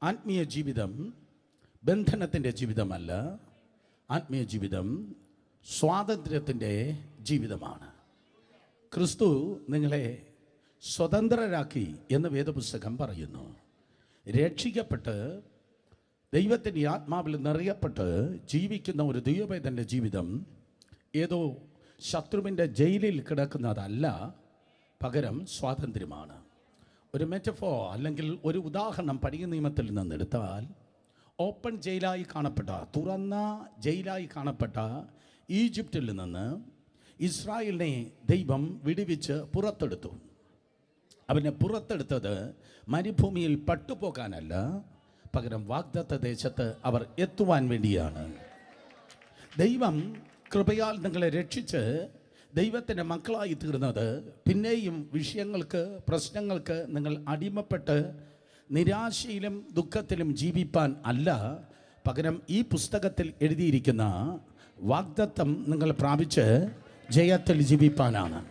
ആത്മീയ ജീവിതം ബന്ധനത്തിൻ്റെ ജീവിതമല്ല. ആത്മീയ ജീവിതം സ്വാതന്ത്ര്യത്തിൻ്റെ ജീവിതമാണ്. ക്രിസ്തു നിങ്ങളെ സ്വതന്ത്രരാക്കി എന്ന് വേദപുസ്തകം പറയുന്നു. രക്ഷിക്കപ്പെട്ട് ദൈവത്തിൻ്റെ ആത്മാവിൽ നിറയപ്പെട്ട് ജീവിക്കുന്ന ഒരു ദൈവപൈതൻ്റെ ജീവിതം ഏതോ ശത്രുവിൻ്റെ ജയിലിൽ കിടക്കുന്നതല്ല, പകരം സ്വാതന്ത്ര്യമാണ്. ഒരു മെറ്റഫോർ അല്ലെങ്കിൽ ഒരു ഉദാഹരണം പഴയ നിയമത്തിൽ നിന്നെടുത്താൽ, ഓപ്പൺ ജയിലായി കാണപ്പെട്ട, തുറന്ന ജയിലായി കാണപ്പെട്ട ഈജിപ്തിൽ നിന്ന് ഇസ്രായേലിനെ ദൈവം വിടുവിച്ച് പുറത്തെടുത്തു. അവനെ പുറത്തെടുത്തത് മരുഭൂമിയിൽ പട്ടുപോകാനല്ല, പകരം വാഗ്ദത്ത ദേശത്ത് അവർ എത്തുവാൻ വേണ്ടിയാണ്. ദൈവം കൃപയാൽ നിങ്ങളെ രക്ഷിച്ച് ദൈവത്തിൻ്റെ മക്കളായി തീർന്നത് പിന്നെയും വിഷയങ്ങൾക്ക്, പ്രശ്നങ്ങൾക്ക് നിങ്ങൾ അടിമപ്പെട്ട് നിരാശയിലും ദുഃഖത്തിലും ജീവിപ്പാൻ അല്ല, പകരം ഈ പുസ്തകത്തിൽ എഴുതിയിരിക്കുന്ന വാഗ്ദത്തം നിങ്ങൾ പ്രാപിച്ച് ജയത്തിൽ ജീവിപ്പാനാണ്.